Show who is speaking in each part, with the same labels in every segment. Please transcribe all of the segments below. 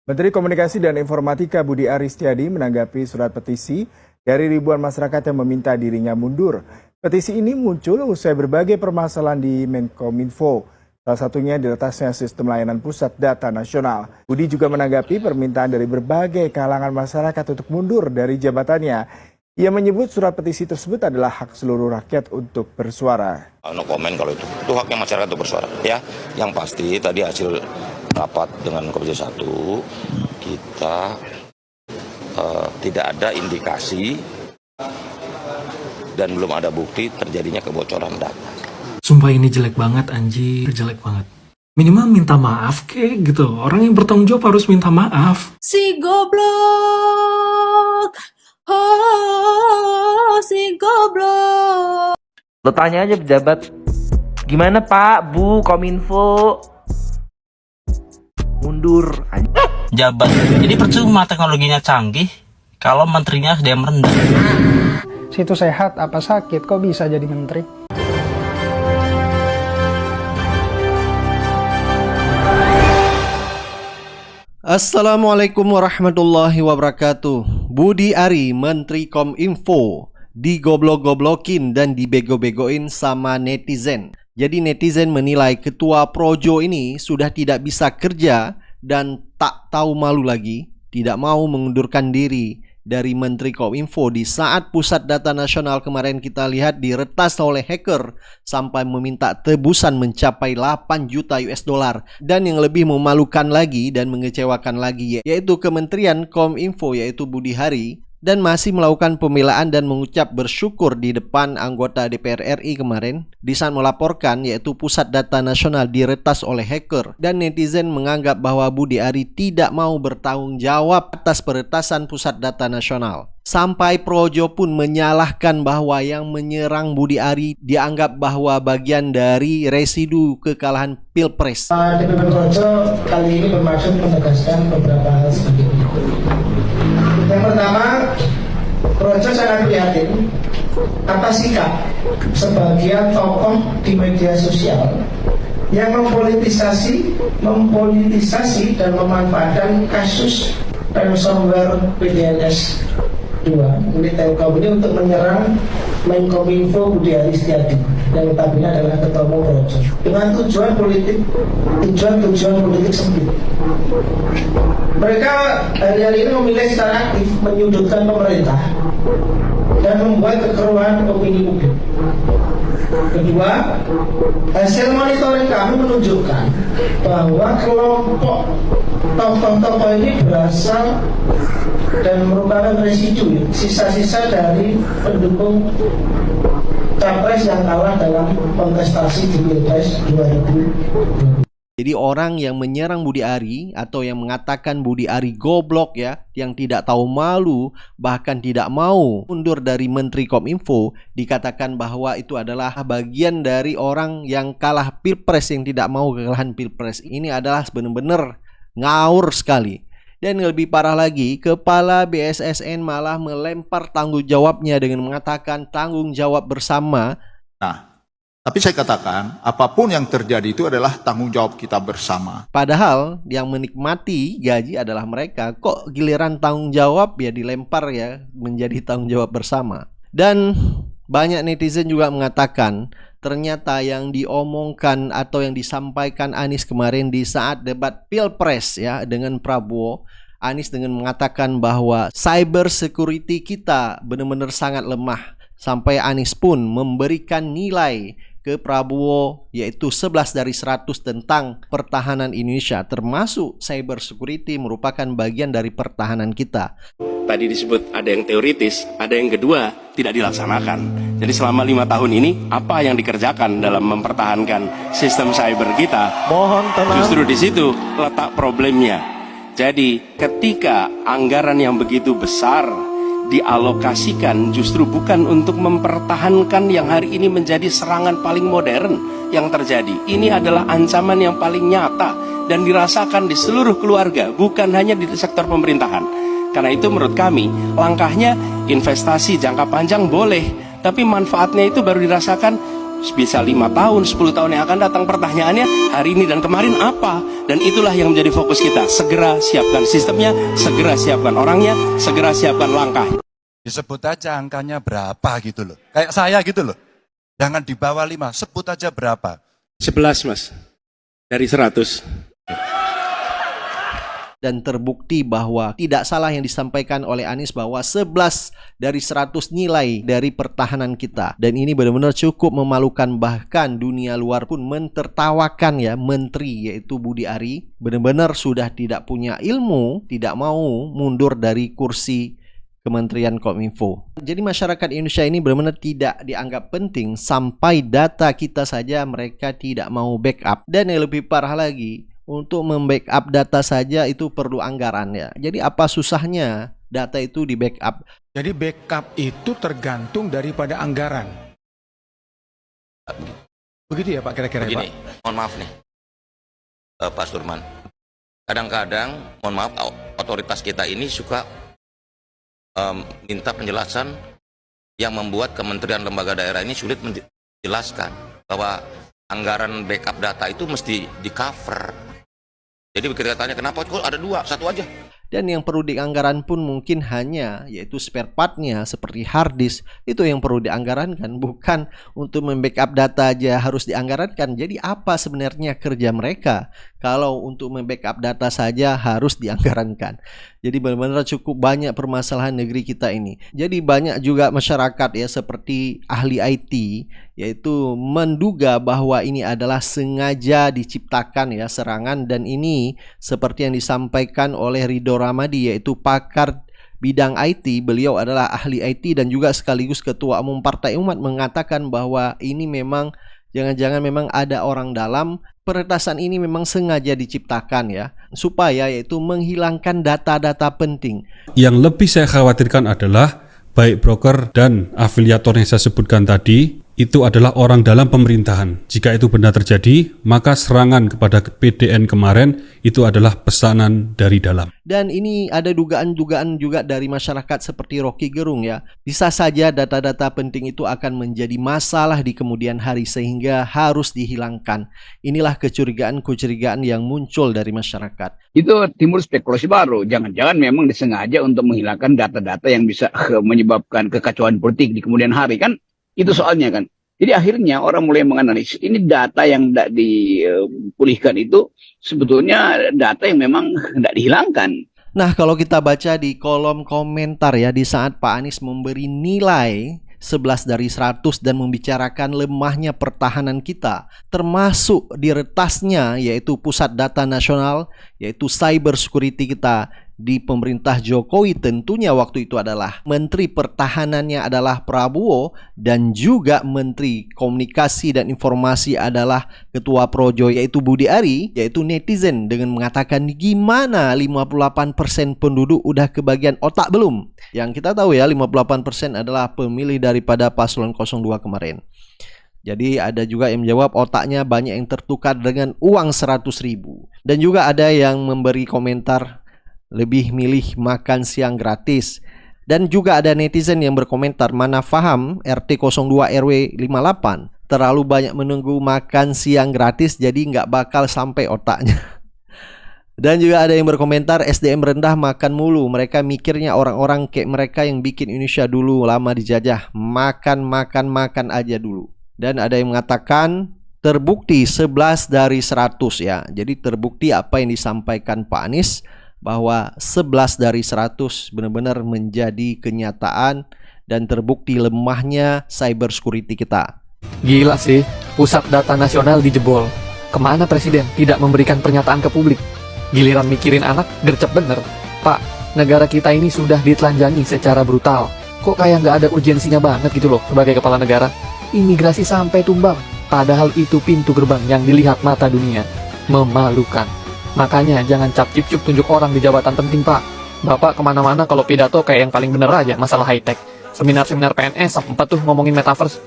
Speaker 1: Menteri Komunikasi dan Informatika Budi Aris Setiadi menanggapi surat petisi dari ribuan masyarakat yang meminta dirinya mundur. Petisi ini muncul usai berbagai permasalahan di Menkominfo, salah satunya diretasnya sistem layanan pusat data nasional. Budi juga menanggapi permintaan dari berbagai kalangan masyarakat untuk mundur dari jabatannya. Ia menyebut surat petisi tersebut adalah hak seluruh rakyat untuk bersuara.
Speaker 2: No comment kalau itu haknya masyarakat untuk bersuara. Ya, yang pasti tadi hasil rapat dengan Komisi 1 kita tidak ada indikasi dan belum ada bukti terjadinya kebocoran data.
Speaker 3: Sumpah ini jelek banget anjir, jelek banget. Minimal minta maaf kek gitu. Orang yang bertanggung jawab harus minta maaf.
Speaker 4: Si goblok, oh si goblok.
Speaker 5: Lo tanya aja pejabat, gimana Pak, Bu, Kominfo? Mundur.
Speaker 6: Jabat. Jadi percuma teknologinya canggih kalau menterinya SDM rendah.
Speaker 7: Situ sehat apa sakit kok bisa jadi menteri?
Speaker 8: Assalamualaikum warahmatullahi wabarakatuh. Budi Ari, Menteri Kominfo, digoblok-goblokin dan dibego-begoin sama netizen. Jadi netizen menilai ketua Projo ini sudah tidak bisa kerja dan tak tahu malu lagi, tidak mau mengundurkan diri dari Menteri Kominfo di saat Pusat Data Nasional kemarin kita lihat diretas oleh hacker sampai meminta tebusan mencapai 8 juta US dollar. Dan yang lebih memalukan lagi dan mengecewakan lagi yaitu Kementerian Kominfo yaitu Budi Ari dan masih melakukan pembelaan dan mengucap bersyukur di depan anggota DPR RI kemarin di saat melaporkan yaitu Pusat Data Nasional diretas oleh hacker. Dan netizen menganggap bahwa Budi Ari tidak mau bertanggung jawab atas peretasan Pusat Data Nasional. Sampai Projo pun menyalahkan bahwa yang menyerang Budi Ari dianggap bahwa bagian dari residu kekalahan Pilpres.
Speaker 9: DPP Projo kali ini bermaksud menegaskan beberapa hal sebagai berikut. Yang pertama, Projo sangat prihatin atas sikap sebagian tokoh di media sosial yang mempolitisasi dan memanfaatkan kasus ransomware PDNS 2 unit Telkom ini untuk menyerang Menkominfo Budi Ari Setiadi yang notabene adalah ketua umum Projo dengan tujuan politik sempit. Mereka hari-hari ini memilih secara aktif menyudutkan pemerintah dan membuat kekeruhan opini publik. Kedua, hasil monitoring kami menunjukkan bahwa kelompok tokoh-tokoh ini berasal dan merupakan residu, sisa-sisa dari pendukung capres yang kalah dalam kontestasi di Pilpres 2020.
Speaker 8: Jadi orang yang menyerang Budi Ari atau yang mengatakan Budi Ari goblok ya, yang tidak tahu malu, bahkan tidak mau mundur dari Menteri Kominfo, dikatakan bahwa itu adalah bagian dari orang yang kalah Pilpres, yang tidak mau kekalahan Pilpres. Ini adalah benar-benar ngawur sekali. Dan lebih parah lagi, Kepala BSSN malah melempar tanggung jawabnya dengan mengatakan tanggung jawab bersama.
Speaker 10: Nah, tapi saya katakan, apapun yang terjadi itu adalah tanggung jawab kita bersama.
Speaker 8: Padahal yang menikmati gaji adalah mereka. Kok giliran tanggung jawab ya dilempar ya menjadi tanggung jawab bersama. Dan banyak netizen juga mengatakan ternyata yang diomongkan atau yang disampaikan Anies kemarin di saat debat Pilpres ya dengan Prabowo, Anies dengan mengatakan bahwa cyber security kita benar-benar sangat lemah. Sampai Anies pun memberikan nilai ke Prabowo yaitu 11 dari 100 tentang pertahanan Indonesia, termasuk cyber security merupakan bagian dari pertahanan kita.
Speaker 11: Tadi disebut ada yang teoritis, ada yang kedua tidak dilaksanakan. Jadi selama 5 tahun ini apa yang dikerjakan dalam mempertahankan sistem cyber kita?
Speaker 5: Mohon tenang.
Speaker 11: Justru di situ letak problemnya. Jadi ketika anggaran yang begitu besar dialokasikan justru bukan untuk mempertahankan yang hari ini menjadi serangan paling modern yang terjadi. Ini adalah ancaman yang paling nyata dan dirasakan di seluruh keluarga, bukan hanya di sektor pemerintahan. Karena itu menurut kami, langkahnya investasi jangka panjang boleh, tapi manfaatnya itu baru dirasakan bisa 5 tahun, 10 tahun yang akan datang. Pertanyaannya, hari ini dan kemarin apa? Dan itulah yang menjadi fokus kita. Segera siapkan sistemnya, segera siapkan orangnya, segera siapkan langkahnya.
Speaker 10: Disebut aja angkanya berapa gitu loh. Kayak saya gitu loh. Jangan di bawah 5, sebut aja berapa.
Speaker 11: 11 Mas, dari 100.
Speaker 8: Dan terbukti bahwa tidak salah yang disampaikan oleh Anies bahwa 11 dari 100 nilai dari pertahanan kita. Dan ini benar-benar cukup memalukan, bahkan dunia luar pun mentertawakan ya menteri yaitu Budi Ari. Benar-benar sudah tidak punya ilmu, tidak mau mundur dari kursi Kementerian Kominfo. Jadi masyarakat Indonesia ini benar-benar tidak dianggap penting sampai data kita saja mereka tidak mau backup. Dan yang lebih parah lagi, untuk membackup data saja itu perlu anggaran ya. Jadi apa susahnya data itu di backup?
Speaker 12: Jadi backup itu tergantung daripada anggaran. Begitu ya Pak kira-kira ya, Pak?
Speaker 2: Begini, mohon maaf nih Pak Surman. Kadang-kadang, mohon maaf, otoritas kita ini suka minta penjelasan yang membuat kementerian lembaga daerah ini sulit menjelaskan bahwa anggaran backup data itu mesti di cover. Jadi kita tanya kenapa kok ada 2, 1 aja.
Speaker 8: Dan yang perlu dianggaran pun mungkin hanya yaitu spare part-nya seperti hard disk. Itu yang perlu dianggarankan, bukan untuk membackup data aja harus dianggarankan. Jadi apa sebenarnya kerja mereka kalau untuk membackup data saja harus dianggarankan? Jadi benar-benar cukup banyak permasalahan negeri kita ini. Jadi banyak juga masyarakat ya seperti ahli IT yaitu menduga bahwa ini adalah sengaja diciptakan ya serangan, dan ini seperti yang disampaikan oleh Ridho Ramadi yaitu pakar bidang IT. Beliau adalah ahli IT dan juga sekaligus ketua umum Partai Umat, mengatakan bahwa ini memang jangan-jangan memang ada orang dalam. Peretasan ini memang sengaja diciptakan ya supaya yaitu menghilangkan data-data penting.
Speaker 13: Yang lebih saya khawatirkan adalah baik broker dan afiliator yang saya sebutkan tadi itu adalah orang dalam pemerintahan. Jika itu benar terjadi, maka serangan kepada PDN kemarin itu adalah pesanan dari dalam.
Speaker 8: Dan ini ada dugaan-dugaan juga dari masyarakat seperti Rocky Gerung ya. Bisa saja data-data penting itu akan menjadi masalah di kemudian hari sehingga harus dihilangkan. Inilah kecurigaan-kecurigaan yang muncul dari masyarakat.
Speaker 14: Itu timbul spekulasi baru. Jangan-jangan memang disengaja untuk menghilangkan data-data yang bisa menyebabkan kekacauan politik di kemudian hari, kan? Itu soalnya kan. Jadi akhirnya orang mulai menganalisis ini data yang tidak dipulihkan itu sebetulnya data yang memang tidak dihilangkan.
Speaker 8: Nah, kalau kita baca di kolom komentar ya, di saat Pak Anies memberi nilai 11 dari 100 dan membicarakan lemahnya pertahanan kita, termasuk di retasnya yaitu pusat data nasional, yaitu cyber security kita di pemerintah Jokowi, tentunya waktu itu adalah Menteri Pertahanannya adalah Prabowo dan juga Menteri Komunikasi dan Informasi adalah Ketua Projo yaitu Budi Ari, yaitu netizen dengan mengatakan gimana 58% penduduk udah kebagian otak belum? Yang kita tahu ya 58% adalah pemilih daripada paslon 02 kemarin. Jadi ada juga yang menjawab otaknya banyak yang tertukar dengan uang 100.000. Dan juga ada yang memberi komentar lebih milih makan siang gratis. Dan juga ada netizen yang berkomentar, mana paham RT 02 RW 58 terlalu banyak menunggu makan siang gratis jadi nggak bakal sampai otaknya. Dan juga ada yang berkomentar SDM rendah makan mulu, mereka mikirnya orang-orang kayak mereka yang bikin Indonesia dulu lama dijajah, makan aja dulu. Dan ada yang mengatakan terbukti 11 dari 100 ya. Jadi terbukti apa yang disampaikan Pak Anies bahwa 11 dari 100 benar-benar menjadi kenyataan dan terbukti lemahnya cyber security kita.
Speaker 15: Gila sih, pusat data nasional dijebol. Kemana presiden tidak memberikan pernyataan ke publik? Giliran mikirin anak, gercep bener. Pak, negara kita ini sudah ditelanjangi secara brutal. Kok kayak nggak ada urgensinya banget gitu loh sebagai kepala negara? Imigrasi sampai tumbang, padahal itu pintu gerbang yang dilihat mata dunia. Memalukan. Makanya jangan cap-cip-cup tunjuk orang di jabatan penting, Pak. Bapak kemana-mana kalau pidato kayak yang paling bener aja masalah high-tech. Seminar-seminar PNS sempat tuh ngomongin metaverse.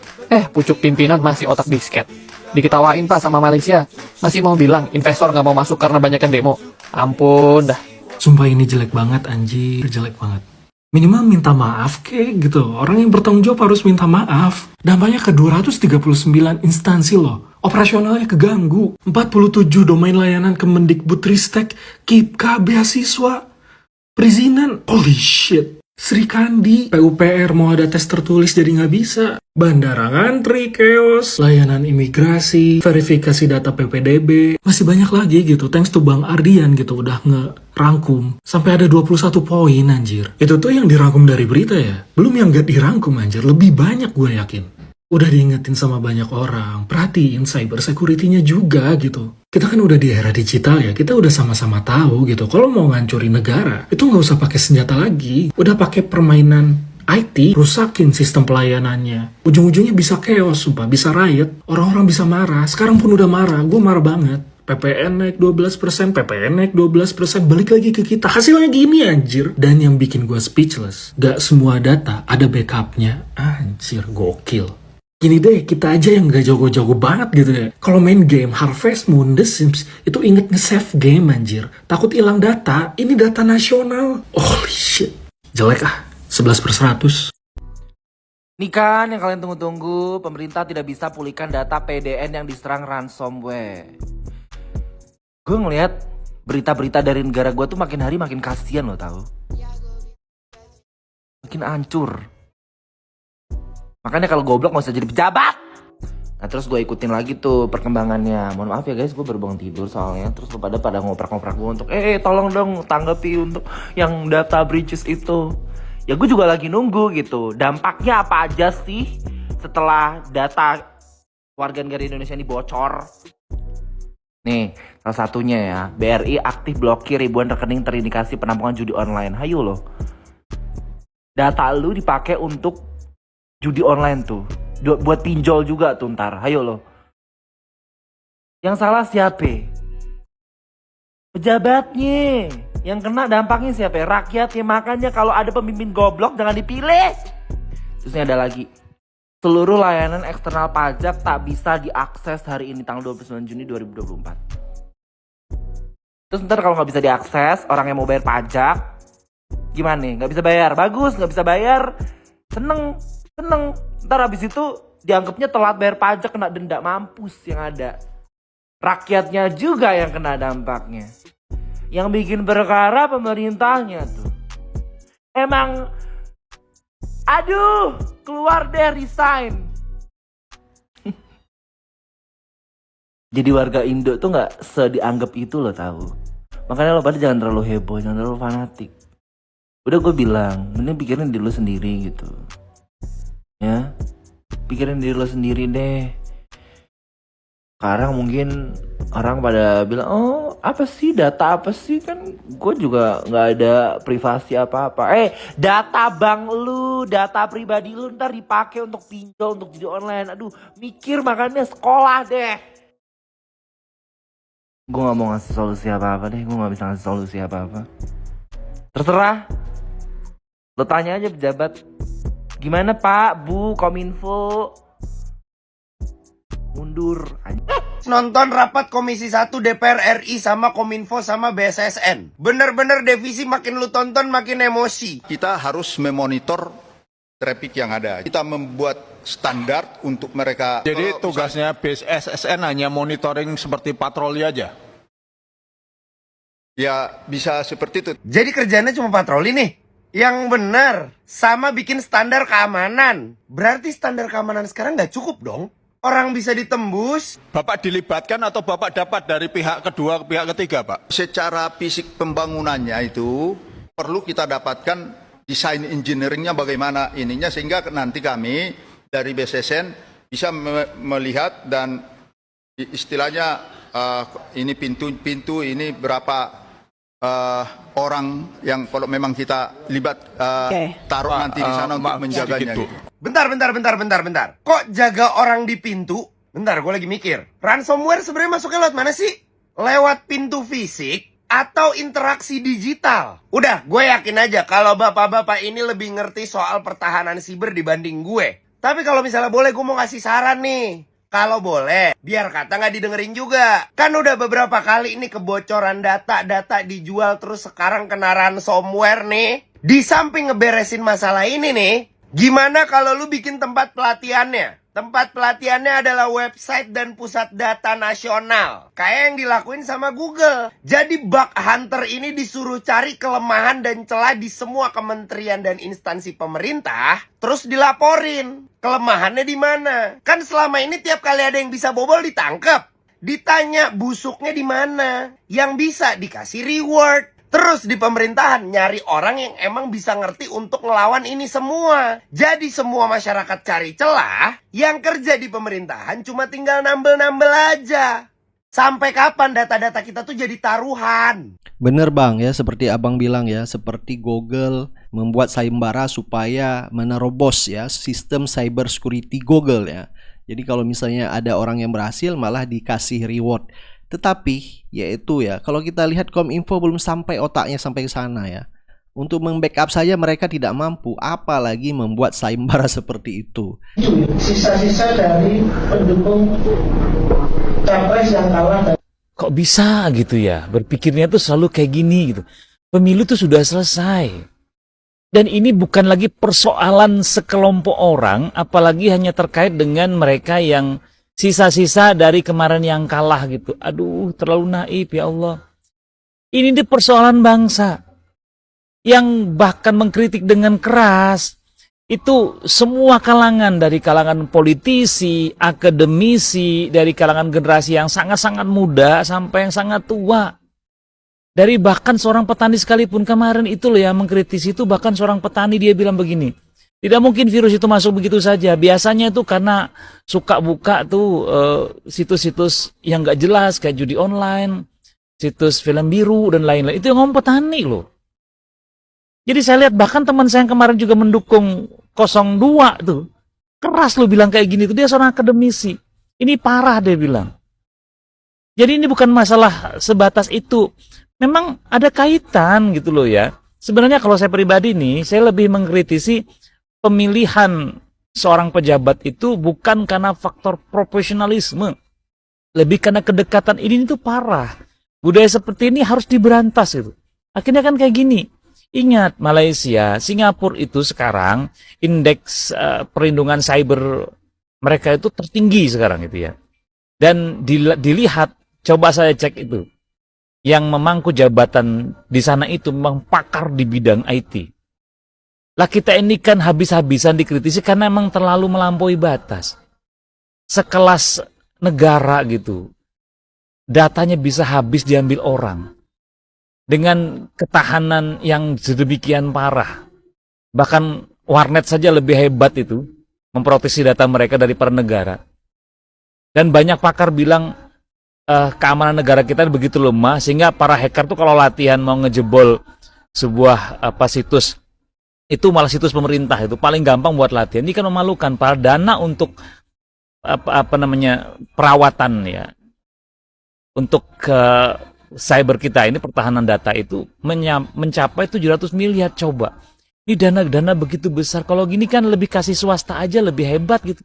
Speaker 15: Pucuk pimpinan masih otak disket. Diketawain Pak sama Malaysia. Masih mau bilang investor nggak mau masuk karena banyak yang demo. Ampun dah.
Speaker 3: Sumpah ini jelek banget anjir, jelek banget. Minimal minta maaf kek gitu. Orang yang bertanggung jawab harus minta maaf. Dampaknya ke 239 instansi loh. Operasionalnya keganggu. 47 domain layanan Kemendikbudristek, KIPKA, beasiswa, perizinan. Holy shit. Sri Kandi, PUPR mau ada tes tertulis jadi nggak bisa. Bandara ngantri, chaos, layanan imigrasi, verifikasi data PPDB. Masih banyak lagi gitu, thanks to Bang Ardian gitu udah ngerangkum. Sampai ada 21 poin anjir. Itu tuh yang dirangkum dari berita ya. Belum yang gak dirangkum anjir, lebih banyak gue yakin. Udah diingetin sama banyak orang, perhatiin cyber security-nya juga gitu. Kita kan udah di era digital ya, kita udah sama-sama tahu gitu. Kalau mau ngancurin negara, itu nggak usah pakai senjata lagi. Udah pakai permainan IT, rusakin sistem pelayanannya. Ujung-ujungnya bisa chaos, sumpah, bisa riot. Orang-orang bisa marah, sekarang pun udah marah, gue marah banget. PPN naik 12%, PPN naik 12%, balik lagi ke kita. Hasilnya gini anjir. Dan yang bikin gue speechless, gak semua data ada backupnya. Anjir, gokil. Gini deh, kita aja yang gak jago-jago banget gitu ya. Kalau main game Harvest Moon, The Sims, itu inget nge-save game anjir. Takut hilang data, ini data nasional. Holy shit. Jelek ah, 11/100.
Speaker 5: Nih kan yang kalian tunggu-tunggu, pemerintah tidak bisa pulihkan data PDN yang diserang ransomware. Gue ngeliat berita-berita dari negara gue tuh makin hari makin kasihan lo tau. Makin hancur. Makanya kalau goblok gak usah jadi pejabat. Nah terus gue ikutin lagi tuh perkembangannya. Mohon maaf ya guys, gue baru bangun tidur soalnya. Terus lo pada ngoprak-ngoprak gue untuk tolong dong tanggapi untuk yang data breaches itu. Ya gue juga lagi nunggu gitu. Dampaknya apa aja sih setelah data warga negara Indonesia ini bocor. Nih salah satunya ya, BRI aktif blokir ribuan rekening terindikasi penampungan judi online. Hayo lo. Data lu dipakai untuk judi online tuh, buat pinjol juga tuh ntar, hayo lo. Yang salah siapa? Pejabatnya. Yang kena dampaknya siapa? Rakyatnya. Makanya kalau ada pemimpin goblok jangan dipilih. Terus ini ada lagi. Seluruh layanan eksternal pajak tak bisa diakses hari ini tanggal 29 Juni 2024. Terus ntar kalau nggak bisa diakses, orang yang mau bayar pajak, gimana nih? Nggak bisa bayar, bagus, nggak bisa bayar, seneng. Ntar habis itu dianggapnya telat bayar pajak, kena denda, mampus yang ada. Rakyatnya juga yang kena dampaknya. Yang bikin perkara pemerintahnya tuh. Emang, aduh, keluar deh, resign. Jadi warga Indo tuh gak sedianggap itu lo tahu. Makanya lo pada jangan terlalu heboh, jangan terlalu fanatik. Udah gue bilang, mending pikirin diri lo sendiri gitu. Ya, pikirin diri lo sendiri deh. Sekarang mungkin orang pada bilang, oh apa sih data apa sih, kan gue juga nggak ada privasi apa-apa. Data bank lu, data pribadi lu ntar dipakai untuk pinjol, untuk judi online. Aduh, mikir makanya sekolah deh. Gue nggak mau ngasih solusi apa-apa deh, gue nggak bisa ngasih solusi apa-apa. Terserah, lo tanya aja pejabat. Gimana Pak, Bu, Kominfo? Mundur.
Speaker 16: Nonton rapat Komisi 1 DPR RI sama Kominfo sama BSSN. Bener-bener devisi makin lu tonton makin emosi.
Speaker 17: Kita harus memonitor traffic yang ada. Kita membuat standar untuk mereka.
Speaker 12: Jadi tugasnya BSSN hanya monitoring seperti patroli aja?
Speaker 17: Ya bisa seperti itu.
Speaker 16: Jadi kerjanya cuma patroli nih? Yang benar, sama bikin standar keamanan. Berarti standar keamanan sekarang nggak cukup dong? Orang bisa ditembus.
Speaker 12: Bapak dilibatkan atau Bapak dapat dari pihak kedua ke pihak ketiga, Pak?
Speaker 17: Secara fisik pembangunannya itu perlu kita dapatkan desain engineeringnya bagaimana ininya, sehingga nanti kami dari BSSN bisa melihat dan istilahnya ini pintu ini berapa orang yang kalau memang kita libat taruh nanti di sana untuk menjaganya gitu.
Speaker 16: Bentar. Kok jaga orang di pintu? Bentar, gue lagi mikir. Ransomware sebenarnya masuknya lewat mana sih? Lewat pintu fisik atau interaksi digital? Udah, gue yakin aja kalau bapak-bapak ini lebih ngerti soal pertahanan siber dibanding gue. Tapi kalau misalnya boleh, gue mau ngasih saran nih. Kalau boleh, biar kata nggak didengerin juga. Kan udah beberapa kali ini kebocoran data dijual terus sekarang kena ransomware nih. Di samping ngeberesin masalah ini nih, gimana kalau lu bikin tempat pelatihannya? Tempat pelatihannya adalah website dan pusat data nasional. Kayak yang dilakuin sama Google. Jadi bug hunter ini disuruh cari kelemahan dan celah di semua kementerian dan instansi pemerintah. Terus dilaporin. Kelemahannya di mana? Kan selama ini tiap kali ada yang bisa bobol ditangkap. Ditanya busuknya di mana? Yang bisa dikasih reward. Terus di pemerintahan nyari orang yang emang bisa ngerti untuk ngelawan ini semua. Jadi semua masyarakat cari celah, yang kerja di pemerintahan cuma tinggal nambel-nambel aja. Sampai kapan data-data kita tuh jadi taruhan?
Speaker 8: Bener bang ya, seperti abang bilang ya, seperti Google membuat sayembara supaya menerobos ya sistem cyber security Google ya. Jadi kalau misalnya ada orang yang berhasil malah dikasih reward. Tetapi yaitu ya, kalau kita lihat Kominfo belum sampai otaknya sampai ke sana ya. Untuk membackup saja mereka tidak mampu, apalagi membuat sayembara seperti itu.
Speaker 9: Sisa-sisa dari pendukung capres yang kalah.
Speaker 18: Kok bisa gitu ya? Berpikirnya tuh selalu kayak gini gitu. Pemilu tuh sudah selesai. Dan ini bukan lagi persoalan sekelompok orang, apalagi hanya terkait dengan mereka yang sisa-sisa dari kemarin yang kalah gitu. Aduh, terlalu naif ya Allah. Ini persoalan bangsa. Yang bahkan mengkritik dengan keras. Itu semua kalangan, dari kalangan politisi, akademisi, dari kalangan generasi yang sangat-sangat muda sampai yang sangat tua. Dari bahkan seorang petani sekalipun kemarin itu loh yang mengkritisi itu, bahkan seorang petani dia bilang begini. Tidak mungkin virus itu masuk begitu saja. Biasanya itu karena suka buka tuh situs-situs yang gak jelas kayak judi online, situs film biru dan lain-lain. Itu yang ngomong petani loh. Jadi saya lihat bahkan teman saya yang kemarin juga mendukung 02 tuh. Keras loh bilang kayak gini tuh. Dia seorang akademisi. Ini parah dia bilang. Jadi ini bukan masalah sebatas itu. Memang ada kaitan gitu loh ya. Sebenarnya kalau saya pribadi nih, saya lebih mengkritisi pemilihan seorang pejabat itu bukan karena faktor profesionalisme. Lebih karena kedekatan ini tuh parah. Budaya seperti ini harus diberantas gitu. Akhirnya kan kayak gini. Ingat, Malaysia, Singapura itu sekarang indeks perlindungan cyber mereka itu tertinggi sekarang itu ya. Dan dilihat, coba saya cek itu. Yang memangku jabatan di sana itu memang pakar di bidang IT. Lah kita ini kan habis-habisan dikritisi karena memang terlalu melampaui batas. Sekelas negara gitu, datanya bisa habis diambil orang. Dengan ketahanan yang sedemikian parah. Bahkan warnet saja lebih hebat itu, memproteksi data mereka daripada negara. Dan banyak pakar bilang, keamanan negara kita begitu lemah, sehingga para hacker tuh kalau latihan mau ngejebol sebuah situs, itu malah situs pemerintah itu paling gampang buat latihan. Ini kan memalukan. Para dana untuk perawatan ya, untuk cyber kita ini, pertahanan data itu mencapai 700 miliar coba. Ini dana-dana begitu besar. Kalau gini kan lebih kasih swasta aja lebih hebat gitu.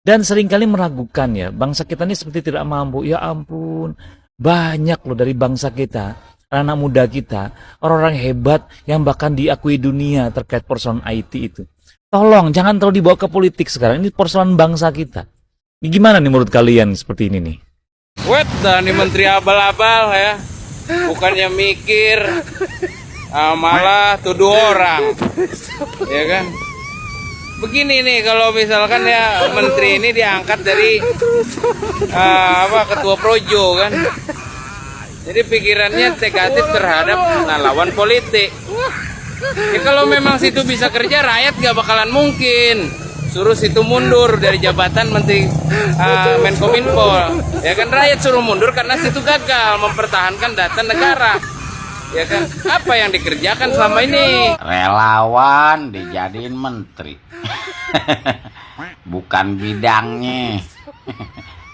Speaker 18: Dan seringkali meragukan ya, bangsa kita ini seperti tidak mampu. Ya ampun, banyak loh dari bangsa kita, anak muda kita, orang-orang hebat yang bahkan diakui dunia terkait persoalan IT itu. Tolong, jangan terlalu dibawa ke politik sekarang. Ini persoalan bangsa kita. Ini gimana nih menurut kalian seperti ini nih?
Speaker 19: Wet dah nih menteri abal-abal ya. Bukannya mikir, malah tuduh orang. Ya kan? Begini nih, kalau misalkan ya menteri ini diangkat dari ketua projo kan. Jadi pikirannya negatif terhadap lawan politik. Ya kalau memang situ bisa kerja, rakyat gak bakalan mungkin suruh situ mundur dari jabatan menteri Menkominfo. Ya kan, rakyat suruh mundur karena situ gagal mempertahankan data negara. Ya kan, apa yang dikerjakan selama ini?
Speaker 20: Relawan dijadiin menteri. Bukan bidangnya.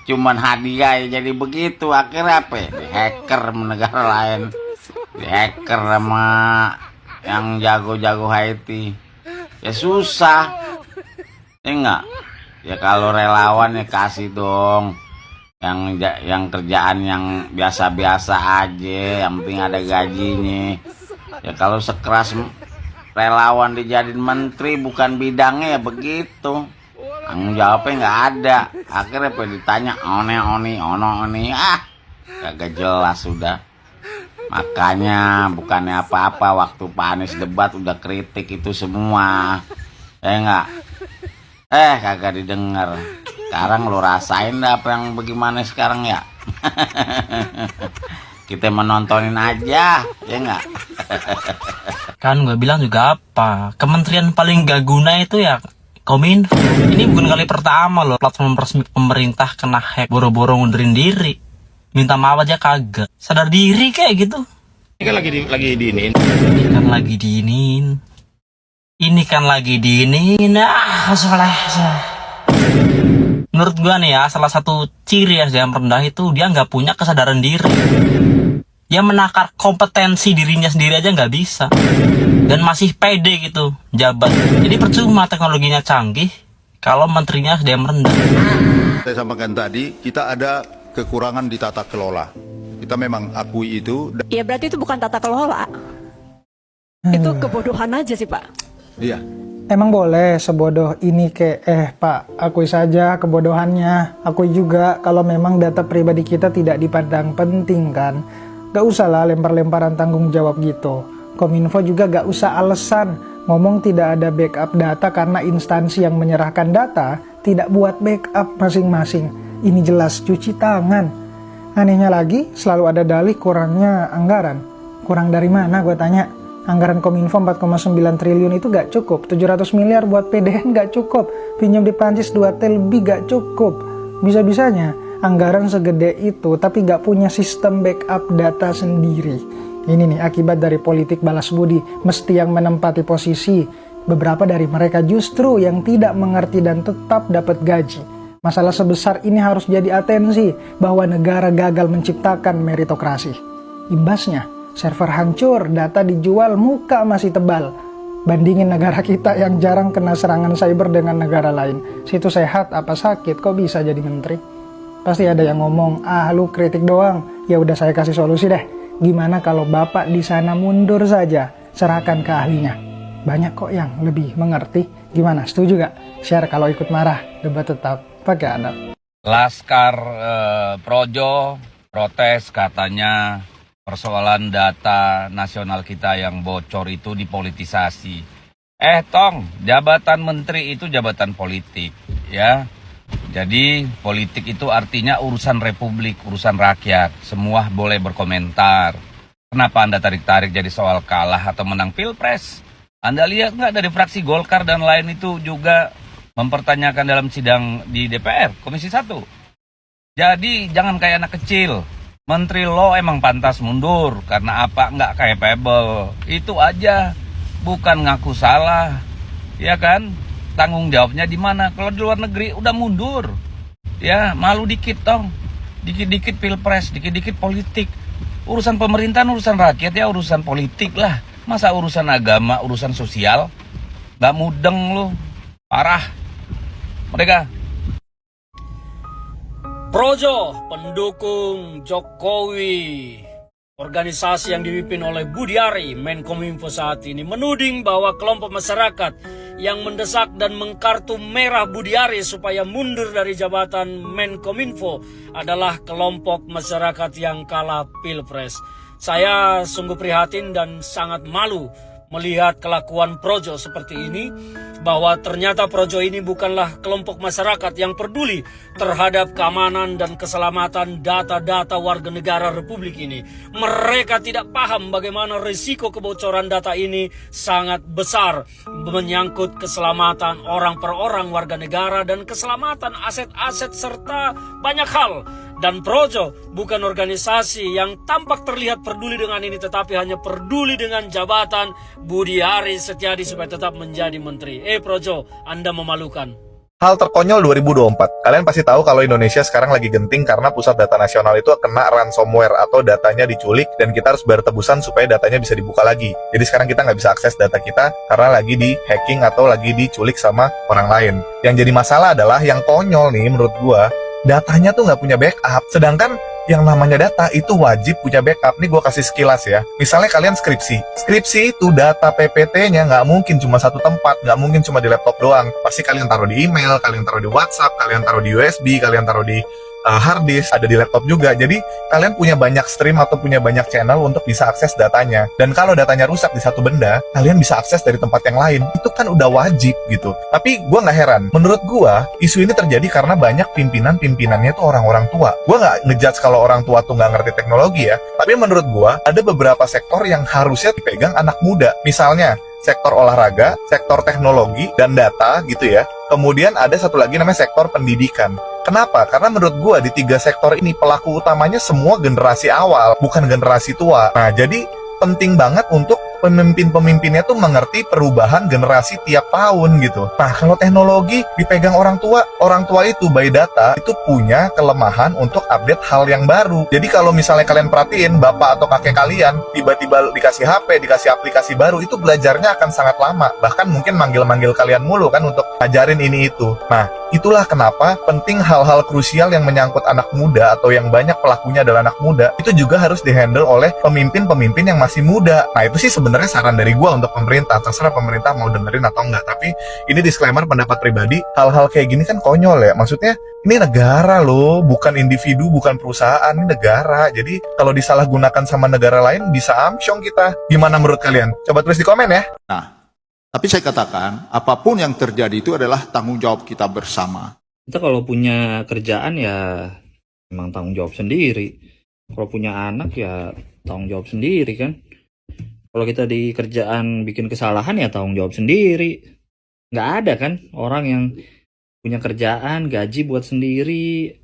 Speaker 20: Cuman hadiah jadi begitu. Akhirnya apa? Di-hacker negara lain. Di-hacker sama yang jago-jago IT. Ya susah. Ya enggak? Ya kalau relawan ya kasih dong. Yang kerjaan yang biasa-biasa aja, yang penting ada gajinya. Ya kalau sekeras relawan dijadiin menteri bukan bidangnya ya begitu. Tanggung jawabnya nggak ada. Akhirnya ditanya oni kagak jelas sudah. Makanya bukannya apa-apa waktu Pak Anies debat udah kritik itu semua. Enggak. Kagak didengar. Sekarang lo rasain dah apa yang bagaimana sekarang ya. Kita menontonin aja, ya enggak?
Speaker 18: Kan gue bilang juga apa, kementerian paling gak guna itu ya Kominfo. Ini bukan kali pertama loh platform resmi pemerintah kena hack, boro-boro ngundurin diri. Minta maaf aja kagak. Sadar diri kayak gitu.
Speaker 2: Ini kan lagi diiniin.
Speaker 18: Ini kan lagi diiniin. Salah. Menurut gua nih ya, salah satu ciri SDM rendah itu dia nggak punya kesadaran diri. Dia menakar kompetensi dirinya sendiri aja nggak bisa. Dan masih pede gitu, jabat. Jadi percuma teknologinya canggih, kalau menterinya SDM rendah.
Speaker 17: Saya sampaikan tadi, kita ada kekurangan di tata kelola. Kita memang akui itu.
Speaker 4: Ya berarti itu bukan tata kelola. Itu kebodohan aja sih Pak.
Speaker 17: Iya.
Speaker 7: Emang boleh sebodoh ini Pak, akui saja kebodohannya. Akui juga kalau memang data pribadi kita tidak dipandang penting kan. Gak usah lah lempar-lemparan tanggung jawab gitu. Kominfo juga gak usah alasan ngomong tidak ada backup data karena instansi yang menyerahkan data tidak buat backup masing-masing. Ini jelas cuci tangan. Anehnya lagi selalu ada dalih kurangnya anggaran. Kurang dari mana gue tanya? Anggaran Kominfo 4,9 triliun itu gak cukup. 700 miliar buat PDN gak cukup. Pinjam di Prancis 2 T lebih gak cukup. Bisa-bisanya anggaran segede itu tapi gak punya sistem backup data sendiri. Ini nih akibat dari politik balas budi. Mesti yang menempati posisi. Beberapa dari mereka justru yang tidak mengerti dan tetap dapat gaji. Masalah sebesar ini harus jadi atensi bahwa negara gagal menciptakan meritokrasi. Imbasnya, server hancur, data dijual, muka masih tebal. Bandingin negara kita yang jarang kena serangan cyber dengan negara lain. Situ sehat apa sakit kok bisa jadi menteri? Pasti ada yang ngomong, lu kritik doang. Ya udah saya kasih solusi deh. Gimana kalau Bapak di sana mundur saja, serahkan ke ahlinya. Banyak kok yang lebih mengerti. Gimana, setuju gak? Share kalau ikut marah, debat tetap pakai adab.
Speaker 21: Laskar Projo protes katanya persoalan data nasional kita yang bocor itu dipolitisasi. Tong, jabatan menteri itu jabatan politik, ya. Jadi politik itu artinya urusan republik, urusan rakyat. Semua boleh berkomentar. Kenapa Anda tarik-tarik jadi soal kalah atau menang pilpres? Anda lihat nggak dari fraksi Golkar dan lain itu juga mempertanyakan dalam sidang di DPR, Komisi 1. Jadi jangan kayak anak kecil. Menteri lo emang pantas mundur karena apa? Nggak capable. Itu aja, bukan ngaku salah, ya kan? Tanggung jawabnya di mana? Kalau di luar negeri udah mundur, ya malu dikit dong. Dikit-dikit pilpres, dikit-dikit politik. Urusan pemerintahan, urusan rakyat ya urusan politik lah. Masa urusan agama, urusan sosial? Nggak mudeng lo, parah. Mereka.
Speaker 3: Projo, pendukung Jokowi. Organisasi yang dipimpin oleh Budi Ari, Menkominfo saat ini, menuding bahwa kelompok masyarakat yang mendesak dan mengkartu merah Budi Ari supaya mundur dari jabatan Menkominfo adalah kelompok masyarakat yang kalah pilpres. Saya sungguh prihatin dan sangat malu melihat kelakuan Projo seperti ini, bahwa ternyata Projo ini bukanlah kelompok masyarakat yang peduli terhadap keamanan dan keselamatan data-data warga negara Republik ini. Mereka tidak paham bagaimana risiko kebocoran data ini sangat besar, menyangkut keselamatan orang per orang warga negara dan keselamatan aset-aset serta banyak hal. Dan Projo bukan organisasi yang tampak terlihat peduli dengan ini, tetapi hanya peduli dengan jabatan Budi Ari Setiadi supaya tetap menjadi menteri. Projo, Anda memalukan.
Speaker 22: Hal terkonyol 2024. Kalian pasti tahu kalau Indonesia sekarang lagi genting karena pusat data nasional itu kena ransomware atau datanya diculik dan kita harus bayar tebusan supaya datanya bisa dibuka lagi. Jadi sekarang kita nggak bisa akses data kita karena lagi di hacking atau lagi diculik sama orang lain. Yang jadi masalah adalah yang konyol nih menurut gua, datanya tuh nggak punya backup. Sedangkan yang namanya data itu wajib punya backup. Nih gue kasih sekilas ya. Misalnya kalian skripsi itu data PPT-nya nggak mungkin cuma satu tempat, nggak mungkin cuma di laptop doang. Pasti kalian taruh di email, kalian taruh di WhatsApp, kalian taruh di USB, kalian taruh di hard disk, ada di laptop juga. Jadi kalian punya banyak stream atau punya banyak channel untuk bisa akses datanya. Dan kalau datanya rusak di satu benda, kalian bisa akses dari tempat yang lain. Itu kan udah wajib gitu. Tapi gue nggak heran. Menurut gue, isu ini terjadi karena banyak pimpinannya tuh orang-orang tua. Gue nggak ngejudge kalau orang tua tuh nggak ngerti teknologi ya. Tapi menurut gue, ada beberapa sektor yang harusnya dipegang anak muda. Misalnya, sektor olahraga, sektor teknologi, dan data gitu ya. Kemudian ada satu lagi namanya sektor pendidikan. Kenapa? Karena menurut gue di 3 sektor ini pelaku utamanya semua generasi awal, bukan generasi tua. Nah, jadi penting banget untuk pemimpin-pemimpinnya tuh mengerti perubahan generasi tiap tahun gitu. Nah, kalau teknologi dipegang orang tua itu by data itu punya kelemahan untuk update hal yang baru. Jadi kalau misalnya kalian perhatiin bapak atau kakek kalian tiba-tiba dikasih HP, dikasih aplikasi baru, itu belajarnya akan sangat lama. Bahkan mungkin manggil-manggil kalian mulu kan untuk ngajarin ini itu. Nah, itulah kenapa penting hal-hal krusial yang menyangkut anak muda atau yang banyak pelakunya adalah anak muda, itu juga harus dihandle oleh pemimpin-pemimpin yang masih muda. Nah, itu sih sebenarnya saran dari gua untuk pemerintah. Terserah pemerintah mau dengerin atau enggak. Tapi ini disclaimer pendapat pribadi, hal-hal kayak gini kan konyol ya. Maksudnya ini negara loh, bukan individu, bukan perusahaan, ini negara. Jadi kalau disalahgunakan sama negara lain bisa amsyong kita. Gimana menurut kalian? Coba tulis di komen ya.
Speaker 17: Nah, tapi saya katakan, apapun yang terjadi itu adalah tanggung jawab kita bersama.
Speaker 1: Kita kalau punya kerjaan ya memang tanggung jawab sendiri. Kalau punya anak ya tanggung jawab sendiri kan. Kalau kita di kerjaan bikin kesalahan ya tanggung jawab sendiri. Nggak ada kan orang yang punya kerjaan, gaji buat sendiri,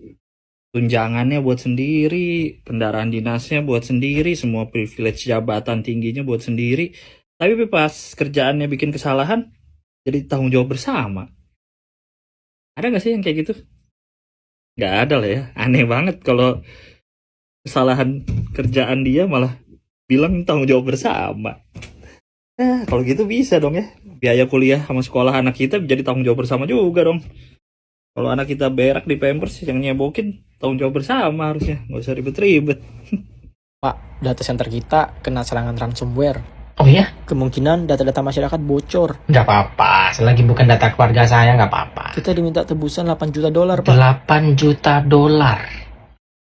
Speaker 1: tunjangannya buat sendiri, kendaraan dinasnya buat sendiri, semua privilege jabatan tingginya buat sendiri. Tapi pas kerjaannya bikin kesalahan, jadi tanggung jawab bersama. Ada nggak sih yang kayak gitu? Nggak ada lah ya. Aneh banget kalau kesalahan kerjaan dia malah bilang tanggung jawab bersama. Kalau gitu bisa dong ya. Biaya kuliah sama sekolah anak kita jadi tanggung jawab bersama juga dong. Kalau anak kita berak di Pampers yang nyebokin, tanggung jawab bersama harusnya. Nggak usah ribet-ribet.
Speaker 6: Pak, data center kita kena serangan ransomware.
Speaker 23: Oh iya?
Speaker 6: Kemungkinan data-data masyarakat bocor.
Speaker 23: Nggak apa-apa, selagi bukan data keluarga saya nggak apa-apa.
Speaker 6: Kita diminta tebusan $8 juta, Pak.
Speaker 23: $8 juta.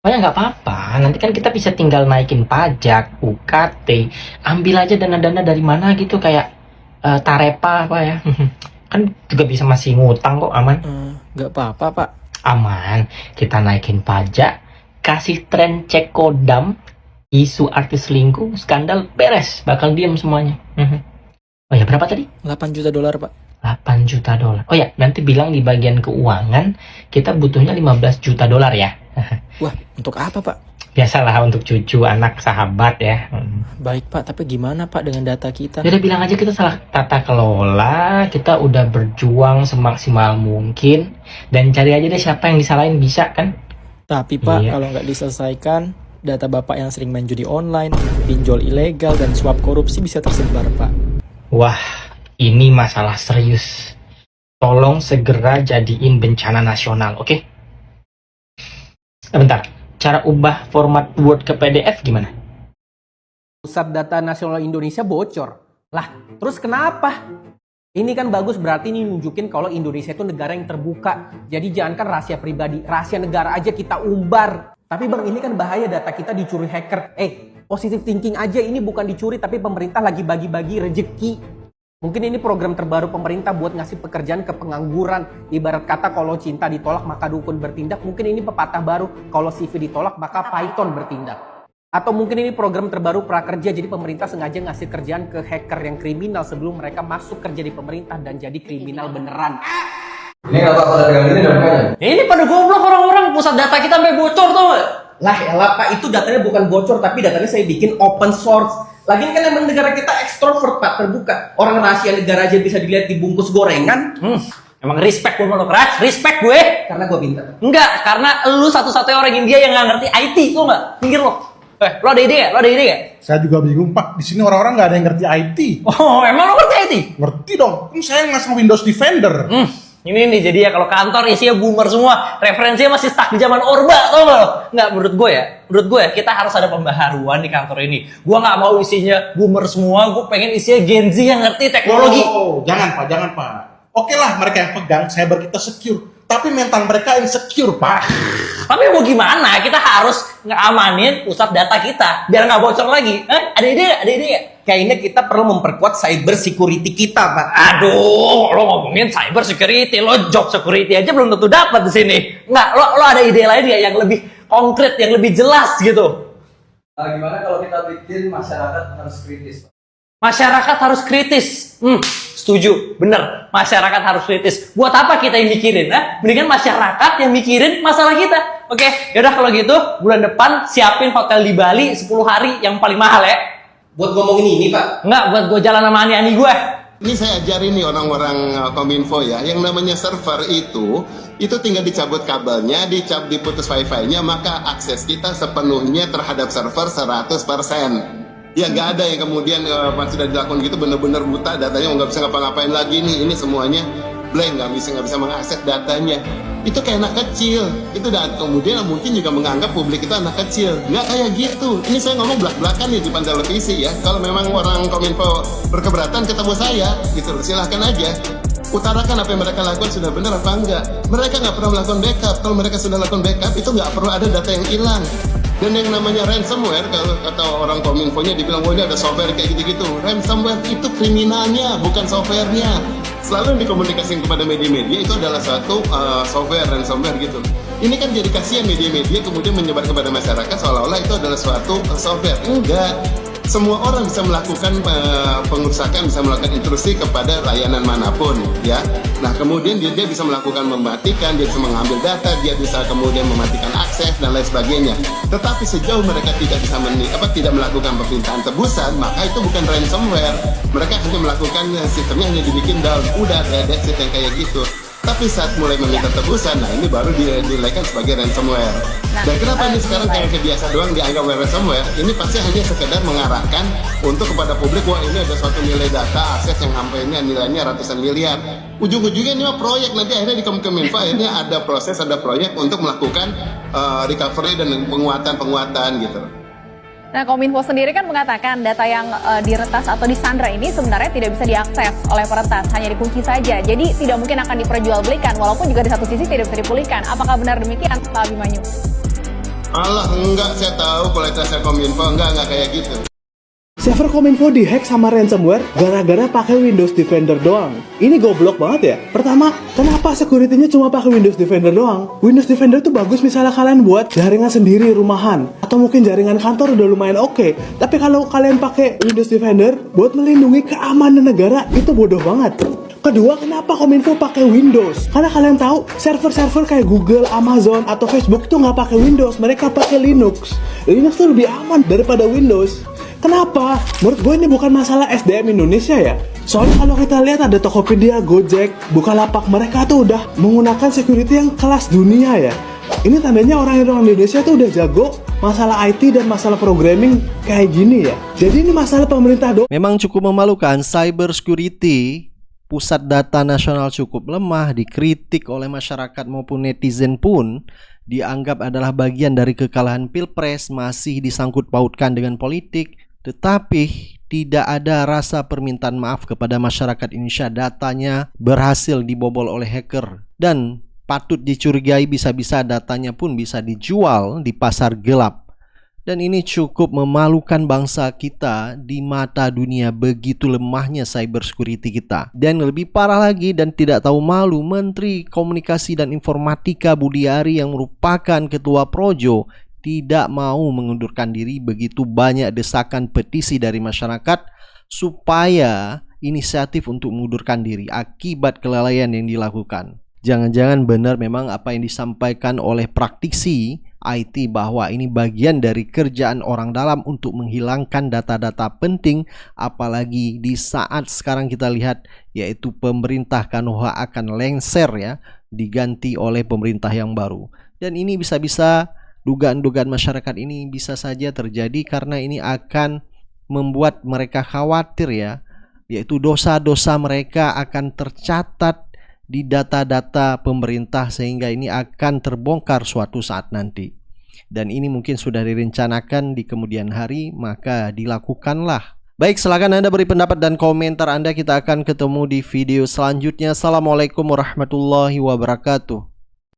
Speaker 23: Oh ya nggak apa-apa, nanti kan kita bisa tinggal naikin pajak, UKT, ambil aja dana-dana dari mana gitu kayak Tarepa apa ya. Kan juga bisa masih ngutang kok, aman.
Speaker 6: Nggak apa-apa, Pak.
Speaker 23: Aman, kita naikin pajak, kasih tren cek kodam, isu artis selingkuh, skandal, beres, bakal diem semuanya. Oh ya berapa tadi?
Speaker 6: $8 juta, Pak.
Speaker 23: $8 juta. Oh ya, nanti bilang di bagian keuangan kita butuhnya $15 juta ya.
Speaker 6: Wah, untuk apa, Pak?
Speaker 23: Biasalah untuk cucu, anak, sahabat ya.
Speaker 6: Baik, Pak, tapi gimana, Pak, dengan data kita?
Speaker 23: Jadi bilang aja kita salah tata kelola, kita udah berjuang semaksimal mungkin, dan cari aja deh siapa yang disalahin, bisa kan?
Speaker 6: Tapi, Pak,
Speaker 23: Iya.
Speaker 6: kalau nggak diselesaikan, data Bapak yang sering main judi online, pinjol ilegal, dan suap korupsi bisa tersebar, Pak.
Speaker 23: Wah, ini masalah serius. Tolong segera jadiin bencana nasional, oke? Bentar, cara ubah format Word ke PDF gimana?
Speaker 24: Pusat Data Nasional Indonesia bocor. Lah, terus kenapa? Ini kan bagus, berarti ini nunjukin kalau Indonesia itu negara yang terbuka. Jadi jangankan rahasia pribadi, rahasia negara aja kita umbar. Tapi Bang, ini kan bahaya data kita dicuri hacker. Positive thinking aja, ini bukan dicuri tapi pemerintah lagi bagi-bagi rezeki. Mungkin ini program terbaru pemerintah buat ngasih pekerjaan ke pengangguran. Ibarat kata kalau cinta ditolak maka dukun bertindak. Mungkin ini pepatah baru, kalau CV ditolak maka Python bertindak. Atau mungkin ini program terbaru prakerja, jadi pemerintah sengaja ngasih kerjaan ke hacker yang kriminal sebelum mereka masuk kerja di pemerintah dan jadi kriminal beneran.
Speaker 25: Ini nggak pada pegang ini namanya.
Speaker 24: Ini pada goblok orang-orang, pusat data kita sampai bocor tuh. Lah elah Pak, itu datanya bukan bocor tapi datanya saya bikin open source. Lagian kan emang negara kita ekstrovert Pak, terbuka. Orang rahasia negara aja bisa dilihat dibungkus gorengan. Emang respect gue lo keras, respect gue. Karena gue pintar. Enggak, karena lu satu-satunya orang India yang nggak ngerti IT, tuh nggak? Minggir lo. Lo ada ide ya? Lo ada ide ya?
Speaker 26: Saya juga bingung Pak, di sini orang-orang nggak ada yang ngerti IT.
Speaker 24: Oh, emang lo ngerti IT?
Speaker 26: Ngerti dong, kan saya ngasih Windows Defender.
Speaker 5: Ini nih jadi ya kalau kantor isinya boomer semua, referensinya masih stuck di zaman Orba, tau gak lo? Nggak, menurut gue ya kita harus ada pembaharuan di kantor ini. Gue nggak mau isinya boomer semua, gue pengen isinya Gen Z yang ngerti teknologi.
Speaker 26: Oh, jangan Pak. Oke lah mereka yang pegang, cyber kita secure. Tapi mental mereka insecure, Pak.
Speaker 5: Tapi mau gimana? Kita harus ngamanin pusat data kita biar nggak bocor lagi. Ada ide nggak? Ada ide nggak?
Speaker 24: Kayaknya kita perlu memperkuat cyber security kita, Pak.
Speaker 5: Aduh, lo ngomongin cyber security, lo job security aja belum tentu dapat di sini. Nggak, lo ada ide lain ya yang lebih konkret, yang lebih jelas gitu?
Speaker 25: Gimana kalau kita bikin masyarakat harus kritis, Pak?
Speaker 5: Masyarakat harus kritis. Setuju, bener. Masyarakat harus kritis. Buat apa kita yang mikirin? Mendingan masyarakat yang mikirin masalah kita. Oke, yaudah kalau gitu bulan depan siapin hotel di Bali 10 hari yang paling mahal ya.
Speaker 24: Buat ngomongin ini, Pak?
Speaker 5: Enggak, buat gue jalan sama ani-ani gue.
Speaker 10: Ini saya ajarin nih orang-orang Kominfo ya, yang namanya server itu tinggal dicabut kabelnya, diputus wifi-nya, maka akses kita sepenuhnya terhadap server 100%. Ya nggak ada yang kemudian pas sudah dilakukan gitu benar-benar buta datanya nggak bisa ngapa-ngapain lagi nih, ini semuanya blank, nggak bisa mengakses datanya. Itu kayak anak kecil itu, dan kemudian mungkin juga menganggap publik itu anak kecil. Nggak kayak gitu. Ini saya ngomong belak-belakan nih di depan televisi ya. Kalau memang orang Kominfo berkeberatan ketemu saya gitu, silahkan aja utarakan apa yang mereka lakukan sudah benar apa enggak. Mereka nggak pernah melakukan backup. Kalau mereka sudah lakukan backup itu nggak perlu ada data yang hilang. Dan yang namanya ransomware, kalau kata orang Kominfo-nya dibilang, oh ini ada software kayak gitu-gitu. Ransomware itu kriminalnya, bukan softwarenya. Selalu dikomunikasikan kepada media-media itu adalah suatu software, ransomware gitu. Ini kan jadi kasihan media-media kemudian menyebar kepada masyarakat seolah-olah itu adalah suatu software. Enggak. Semua orang bisa melakukan pengerusakan, bisa melakukan intrusi kepada layanan manapun, ya. Nah, kemudian dia bisa melakukan mematikan, dia bisa mengambil data, dia bisa kemudian mematikan akses dan lain sebagainya. Tetapi sejauh mereka tidak bisa tidak melakukan permintaan tebusan, maka itu bukan ransomware. Mereka hanya melakukan sistemnya hanya dibikin down, udah ada exit yang kayak gitu. Tapi saat mulai meminta tebusan, nah ini baru dinilaikan sebagai ransomware. Dan kenapa ini sekarang kayak biasa doang dianggap ransomware? Ini pasti hanya sekedar mengarahkan untuk kepada publik, wah ini ada suatu nilai data akses yang sampainya nilainya ratusan miliar. Ujung-ujungnya ini mah proyek, nanti akhirnya di Kominfo akhirnya ada proses, ada proyek untuk melakukan recovery dan penguatan gitu.
Speaker 11: Nah, Kominfo sendiri kan mengatakan data yang diretas atau disandra ini sebenarnya tidak bisa diakses oleh peretas, hanya dikunci saja. Jadi tidak mungkin akan diperjualbelikan, walaupun juga di satu sisi tidak bisa dipulihkan. Apakah benar demikian, Pak Abimanyu?
Speaker 10: Alah, enggak, saya tahu kualitasnya Kominfo, enggak kayak gitu.
Speaker 13: Server Kominfo dihack sama ransomware gara-gara pakai Windows Defender doang. Ini goblok banget ya. Pertama, kenapa security-nya cuma pakai Windows Defender doang? Windows Defender tuh bagus misalnya kalian buat jaringan sendiri rumahan, atau mungkin jaringan kantor udah lumayan oke. Tapi kalau kalian pakai Windows Defender buat melindungi keamanan negara, itu bodoh banget. Kedua, kenapa Kominfo pakai Windows? Karena kalian tahu server-server kayak Google, Amazon, atau Facebook itu nggak pakai Windows, mereka pakai Linux. Linux tuh lebih aman daripada Windows. Kenapa? Menurut gue ini bukan masalah SDM Indonesia ya. Soalnya kalau kita lihat ada Tokopedia, Gojek, Bukalapak, mereka tuh udah menggunakan security yang kelas dunia ya. Ini tandanya orang-orang Indonesia tuh udah jago masalah IT dan masalah programming kayak gini ya. Jadi ini masalah pemerintah doang.
Speaker 8: Memang cukup memalukan, cyber security pusat data nasional cukup lemah, dikritik oleh masyarakat maupun netizen pun dianggap adalah bagian dari kekalahan Pilpres, masih disangkut pautkan dengan politik. Tetapi tidak ada rasa permintaan maaf kepada masyarakat Indonesia. Datanya berhasil dibobol oleh hacker dan patut dicurigai bisa-bisa datanya pun bisa dijual di pasar gelap. Dan ini cukup memalukan bangsa kita di mata dunia, begitu lemahnya cyber security kita. Dan lebih parah lagi dan tidak tahu malu, Menteri Komunikasi dan Informatika Budi Ari yang merupakan Ketua Projo tidak mau mengundurkan diri. Begitu banyak desakan petisi dari masyarakat supaya inisiatif untuk mengundurkan diri akibat kelalaian yang dilakukan. Jangan-jangan benar memang apa yang disampaikan oleh praktisi IT bahwa ini bagian dari kerjaan orang dalam untuk menghilangkan data-data penting, apalagi di saat sekarang kita lihat yaitu pemerintah Kanoha akan lengser ya, diganti oleh pemerintah yang baru. Dan ini bisa-bisa dugaan-dugaan masyarakat ini bisa saja terjadi karena ini akan membuat mereka khawatir ya, yaitu dosa-dosa mereka akan tercatat di data-data pemerintah sehingga ini akan terbongkar suatu saat nanti. Dan ini mungkin sudah direncanakan di kemudian hari, maka dilakukanlah. Baik, silakan Anda beri pendapat dan komentar Anda. Kita akan ketemu di video selanjutnya. Assalamualaikum warahmatullahi wabarakatuh.